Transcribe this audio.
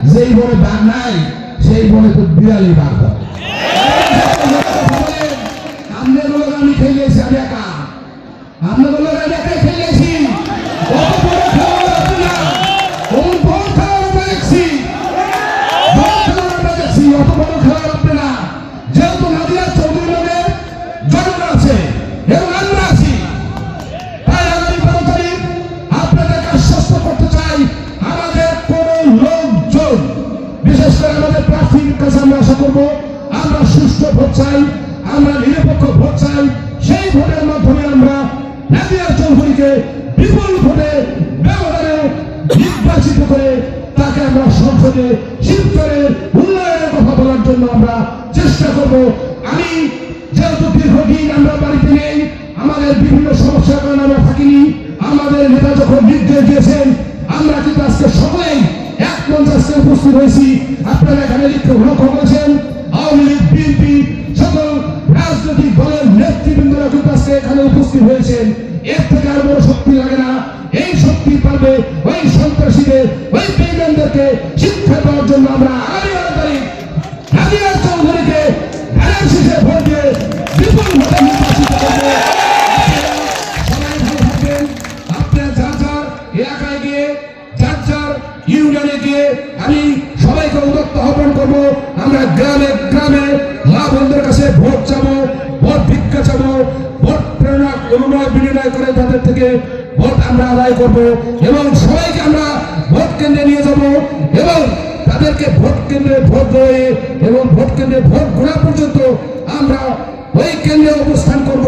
যেই বনে বাঘ নাই সেই বনে তো বিড়ালই বাঘ হয়। আমরা বলে আমি খেলেছি, আমি একা, আমরা বলে আমি একাই খেলেছি। অত বড় খেলা লাগবে না, অত বড় খেলা আমরা দেখছি, অত বড় খেলা লাগবে না। যেহেতু নাদিয়া চৌধুরী নামের জনগণ আছে এবং আমরা আছি, তাই আগামী 12 তারিখ আপনাদেরকে আশ্বস্ত করতে চাই, আমাদের কোন লোকজন, বিশেষ করে আমাদের প্রার্থীর কাছে আমরা আশা করবো আমরা সুষ্ঠু ভোট চাই, আমরা নিরপেক্ষ ভোট চাই। সেই ভোটের মাধ্যমে আমরা নাদিয়া চৌধুরীকে বিপুল ভোটে ব্যবধানে নির্বাচিত করে তাকে আমরা সংসদে শিবচরের উন্নয়নের কথা বলার জন্য আমরা চেষ্টা করব। আমি যেহেতু দীর্ঘদিন আমরা বাড়িতে নেই, আমাদের বিভিন্ন সমস্যার কারণে আমরা থাকিনি, আমাদের নেতা যখন নির্দেশ দিয়েছেন আমরা কিন্তু আজকে সকলেই এক মঞ্চে আজকে উপস্থিত হয়েছি। আপনারা এখানে লক্ষ্য করেছেন আওয়ামী লীগ, বিএনপি সকল রাজনৈতিক দলের নেতৃবৃন্দরা কিন্তু আজকে এখানে উপস্থিত হয়েছেন। এর থেকে আর বড় শক্তি লাগে না। এই শক্তি পারবে ওই সন্ত্রাসীদের, ওই বেঈমানদেরকে শিক্ষা দেওয়ার জন্য আমরা আগামী 12 তারিখ নাদিয়া চৌধুরীকে ধানের শীষে ভোট দিয়ে বিপুল ভোটে নির্বাচিত করব। সবাই ভালো থাকবেন। আপনারা যার যার এলাকায় গিয়ে, যার যার ইউনিয়নে গিয়ে আমি সবাইকে উদ্যোক্ত আহ্বান করবো, আমরা গ্রামে গ্রামে মা বোনদের কাছে ভোট চাবো, ভোট ভিক্ষা চাবো, ভোট প্রেরণা অনুনয় বিনিময় করে তাদের থেকে ভোট আমরা আদায় করব এবং সবাইকে আমরা ভোট কেন্দ্রে নিয়ে যাব এবং তাদেরকে ভোট কেন্দ্রে ভোট দেয় এবং ভোট কেন্দ্রে ভোট ঘোরা পর্যন্ত আমরা ওই কেন্দ্রে অবস্থান করব।